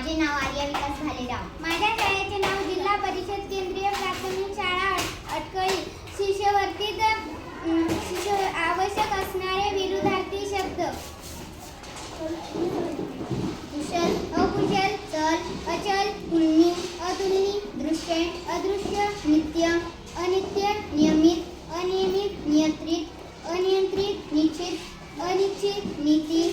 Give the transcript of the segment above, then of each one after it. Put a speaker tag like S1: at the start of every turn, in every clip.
S1: माझे नाव आर्या विकास भालेराव.
S2: माझ्या शाळेचे नाव जिल्हा परिषद केंद्रीय प्राथमिक शाळा अटकळी. शिष्यवृत्तीत आवश्यक असणारे विरुद्धार्थी शब्द:
S1: कुशल, अकुशल, चल, अचल, तुलनी, अतुलनी, दृश्य, अदृश्य, नित्य, अनित्य, नियमित, अनियमित, नियंत्रित, अनियंत्रित, निश्चित, अनिश्चित, नीती,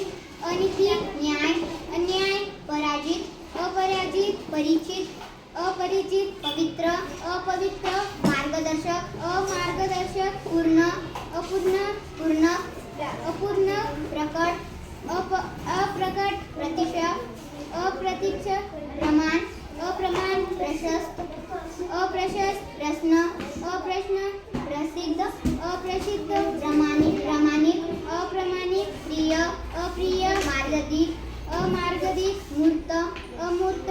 S1: अनीती, न्याय, अन्याय, पराजित, अपराजित, परिचित, अपरिचित, पवित्र, अपवित्र, मार्गदर्शक, अमार्गदर्शक, पूर्ण, अपूर्ण, पूर्ण, अपूर्ण, प्रकट, अप्रकट, प्रतीक्षा, अप्रतीक्ष, प्रमाण, अप्रमाण, प्रशस्त, अप्रशस्त, प्रश्न, अप्रश्न, प्रसिद्ध, अप्रसिद्ध, प्रमाणित, प्रमाणित, अप्रमाणित, प्रिय, अप्रिय, मार्गदीप, अमार्गदीप, मूर्त, अमूर्त,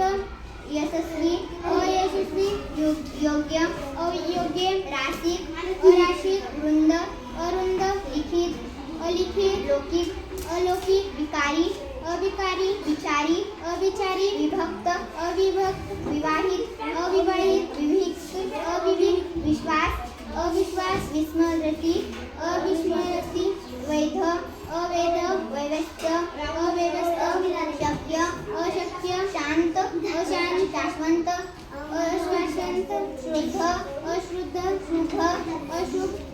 S1: यशस्वी, अयशस्वी, योग्य, अयोग्य, राशिक, अराशिक, वृंद, अरुंद, लिखित, अलिखित, लौकिक, अलौकिक, विकारी, अविकारी, विचारी, अविचारी, विभक्त, अविभक्त, विवाहित, अविवाहित, विभिक्त, अविविक्त, विश्वास, अविश्वास, विस्मृती, अविस्मृती, वैध, अवैध, व्यवस्थ, अव्यवस्थ, शक्य, अशक्य, शांत, अशांत, शाश्वत, अशाश्वत, शुद्ध, अशुद्ध, शुभ, अशुभ,